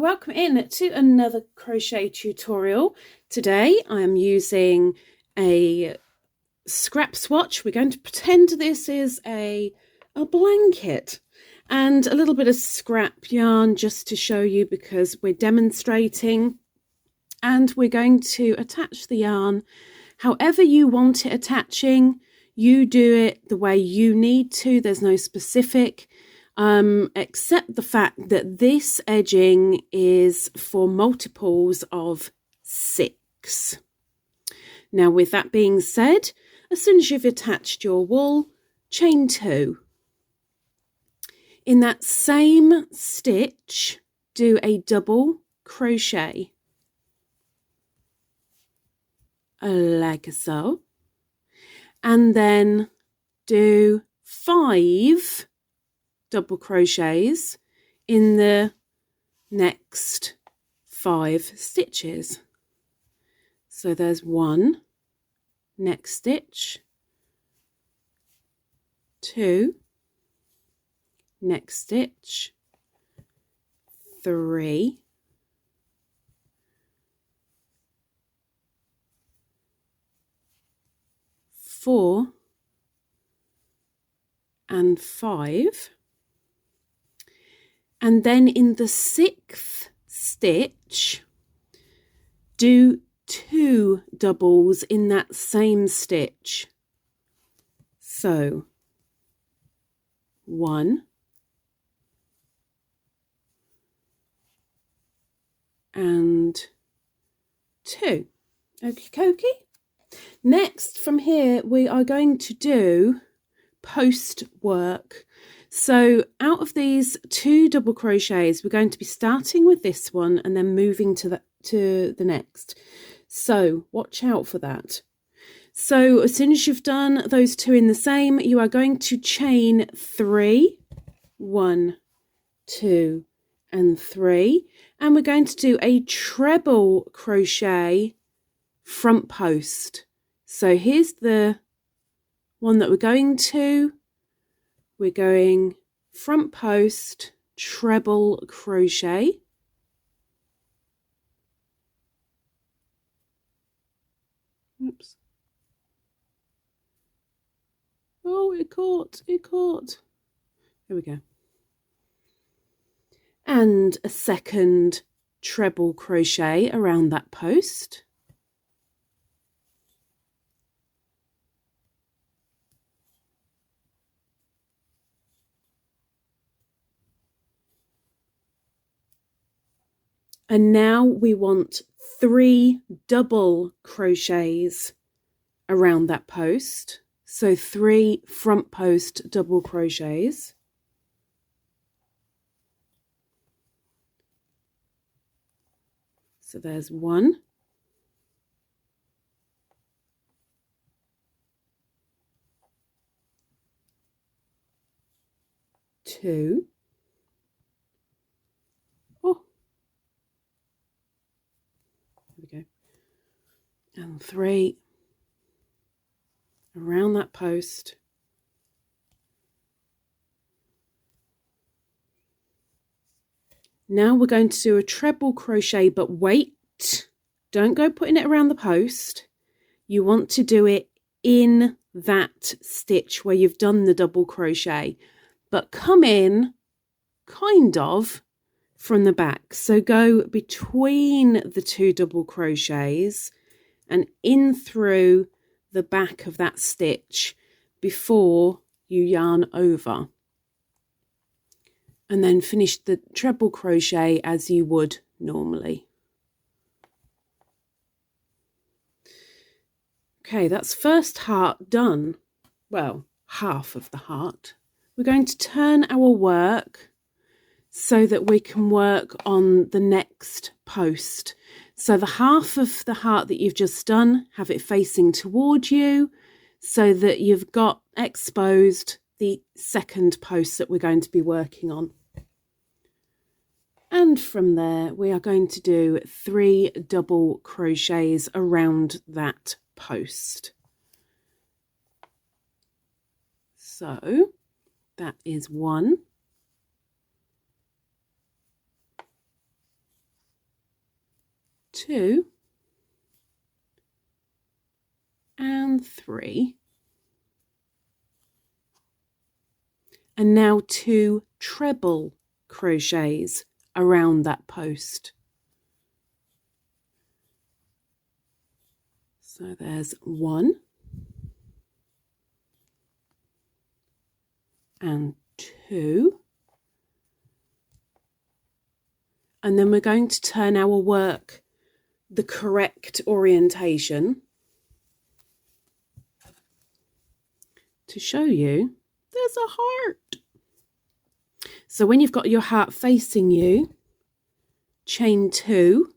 welcome in to another crochet tutorial. Today I am using a scrap swatch. We're going to pretend this is a blanket and a little bit of scrap yarn just to show you, because we're demonstrating, and we're going to attach the yarn however you want it attaching. You do it the way you need to. There's no specific, except the fact that this edging is for multiples of 6. Now, with that being said, as soon as you've attached your wool, chain 2. In that same stitch, do a double crochet, like so, and then do 5 double crochets in the next 5 stitches. So there's 1, next stitch, 2, next stitch, 3, 4 and 5, and then in the 6th stitch do 2 doubles in that same stitch. So 1 and 2. Okie dokie. Next, from here, we are going to do post work. So out of these 2 double crochets, we're going to be starting with this one and then moving to the next. So watch out for that. So as soon as you've done those 2 in the same, you are going to chain 3, 1, 2 and 3, and we're going to do a treble crochet front post. So here's the one that we're going to. We're going front post, treble crochet. Oops. Oh, it caught. Here we go. And a second treble crochet around that post. And now we want 3 double crochets around that post. So 3 front post double crochets. So there's 1. 2. Here we go. And 3 around that post. Now we're going to do a treble crochet, but wait, don't go putting it around the post. You want to do it in that stitch where you've done the double crochet, but come in kind of from the back. So go between the 2 double crochets and in through the back of that stitch before you yarn over, and then finish the treble crochet as you would normally. Okay, that's first heart done. Well, half of the heart. We're going to turn our work so that we can work on the next post. So the half of the heart that you've just done, have it facing toward you so that you've got exposed the second post that we're going to be working on. And from there, we are going to do 3 double crochets around that post. So that is 1, 2 and 3, and now 2 treble crochets around that post. So there's 1 and 2, and then we're going to turn our work the correct orientation to show you there's a heart. So when you've got your heart facing you, chain 2,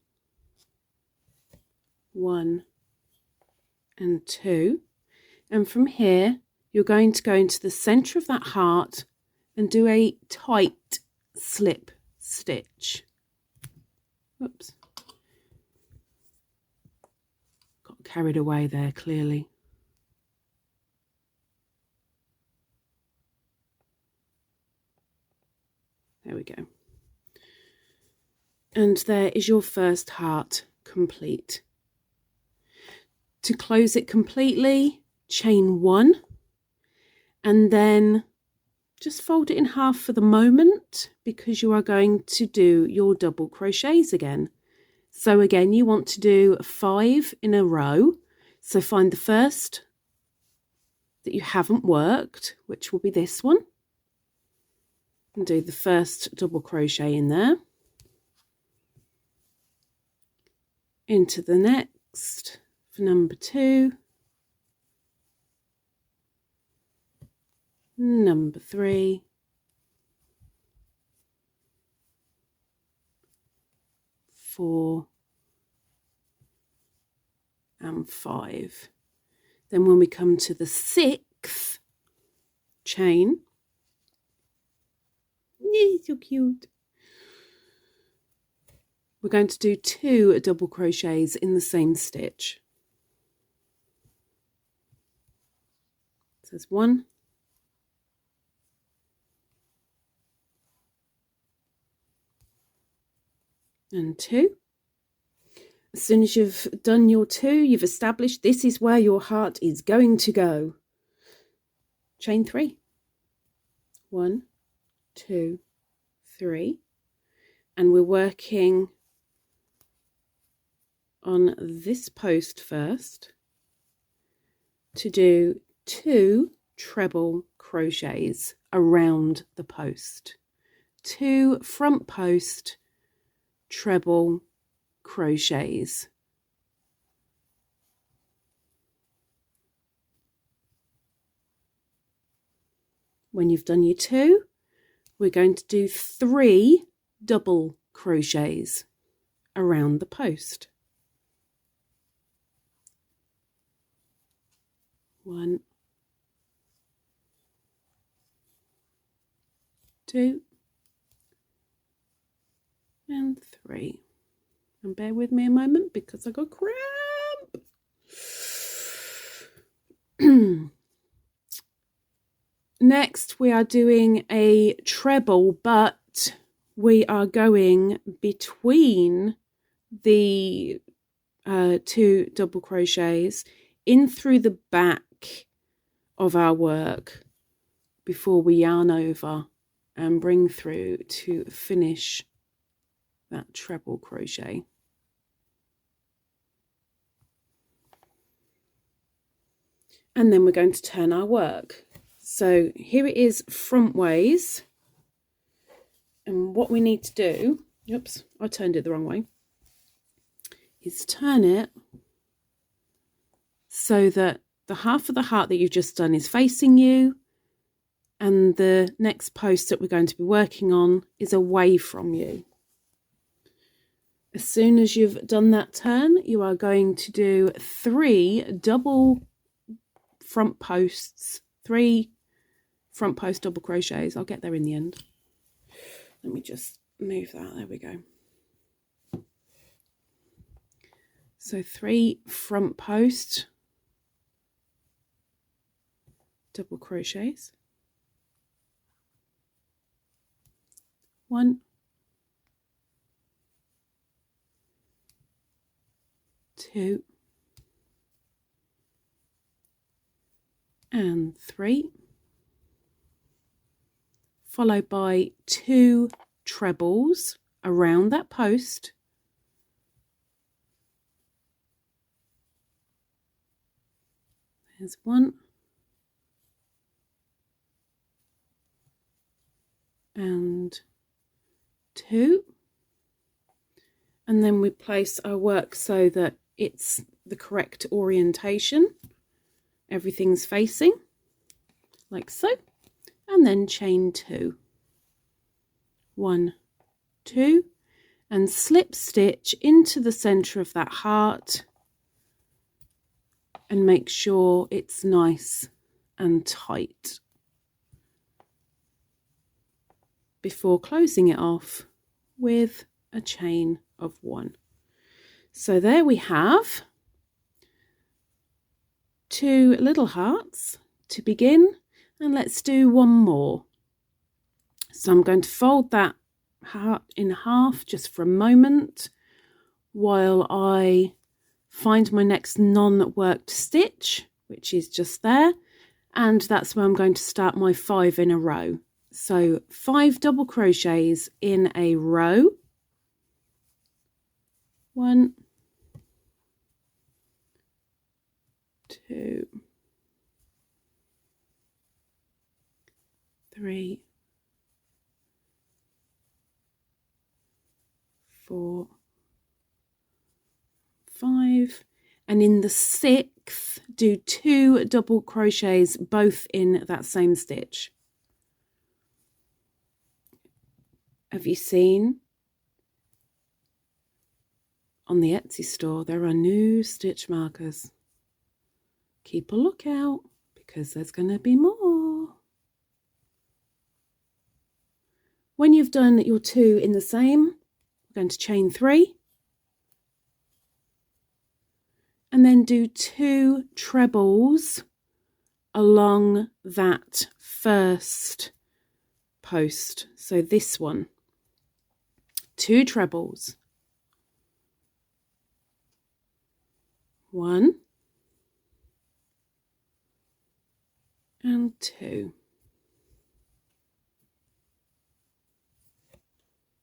1 and 2, and from here you're going to go into the center of that heart and do a tight slip stitch. Whoops, got carried away there clearly. There we go. And there is your first heart complete. To close it completely, chain 1 and then just fold it in half for the moment, because you are going to do your double crochets again. So again, you want to do 5 in a row. So find the first that you haven't worked, which will be this one, and do the first double crochet in there, into the next for number 2, number 3, 4 and 5. Then when we come to the 6th chain, so cute, we're going to do 2 double crochets in the same stitch. So there's 1 and 2. As soon as you've done your 2, you've established this is where your heart is going to go. Chain 3, 1, 2, 3, and we're working on this post first to do 2 treble crochets around the post, 2 front post treble crochets. When you've done your 2, we're going to do 3 double crochets around the post. 1, 2 and 3. And bear with me a moment because I got cramp. Next we are doing a treble, but we are going between the 2 double crochets in through the back of our work before we yarn over and bring through to finish that treble crochet. And then we're going to turn our work. So here it is front ways, and what we need to do, oops, I turned it the wrong way, is turn it so that the half of the heart that you've just done is facing you, and the next post that we're going to be working on is away from you. As soon as you've done that turn, you are going to do 3 double front posts, 3 front post double crochets. I'll get there in the end. Let me just move that. There we go. So 3 front post double crochets. 1, 2 and 3, followed by 2 trebles around that post. There's 1 and 2, and then we place our work so that it's the correct orientation. Everything's facing like so, and then chain 2, 1, 2, and slip stitch into the center of that heart and make sure it's nice and tight before closing it off with a chain of 1. So there we have 2 little hearts to begin, and let's do 1 more. So I'm going to fold that heart in half just for a moment while I find my next non-worked stitch, which is just there, and that's where I'm going to start my 5 in a row. So 5 double crochets in a row. 1, 2, 3, 4, 5, and in the 6th do 2 double crochets both in that same stitch. Have you seen on the Etsy store there are new stitch markers? Keep a lookout because there's going to be more. When you've done your 2 in the same, we're going to chain 3 and then do 2 trebles along that first post. So this one, 2 trebles, 1 and 2.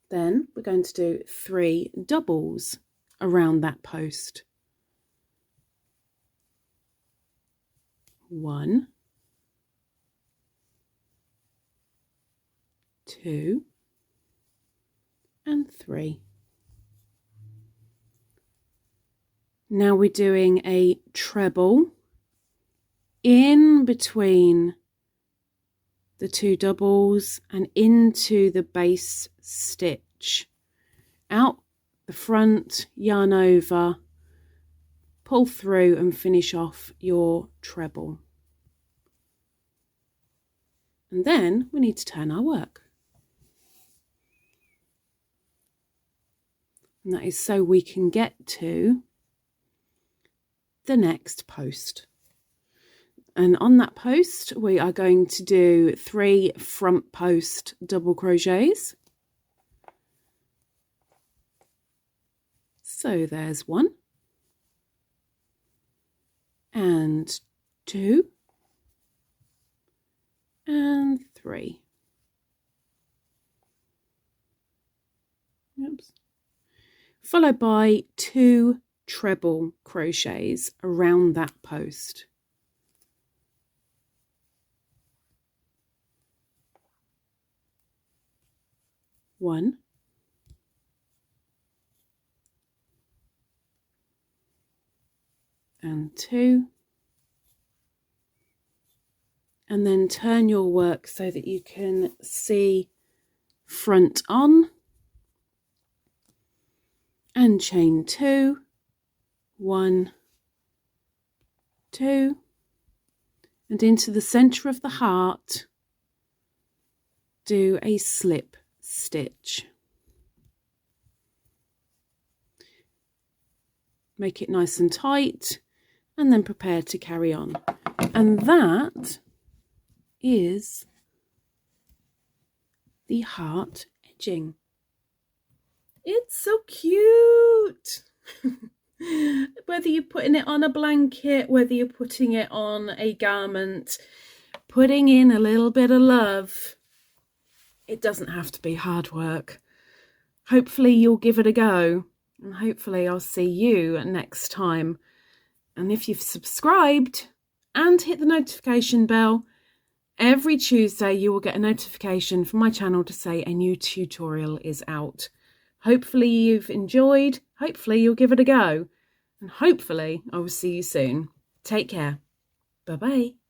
Then we're going to do 3 doubles around that post. 1, 2 and 3. Now we're doing a treble in between the 2 doubles and into the base stitch. Out the front, yarn over, pull through and finish off your treble. And then we need to turn our work. And that is so we can get to the next post. And on that post we are going to do 3 front post double crochets. So there's 1 and 2 and 3. Oops. Followed by 2 treble crochets around that post. One, and 2, and then turn your work so that you can see front on, and chain 2, 1, 2, and into the center of the heart do a slip stitch. Make it nice and tight and then prepare to carry on. And that is the heart edging. It's so cute. Whether you're putting it on a blanket, whether you're putting it on a garment, putting in a little bit of love. It doesn't have to be hard work. Hopefully you'll give it a go, and hopefully I'll see you next time. And if you've subscribed and hit the notification bell, every Tuesday you will get a notification from my channel to say a new tutorial is out. Hopefully you've enjoyed, hopefully you'll give it a go, and hopefully I will see you soon. Take care. Bye bye.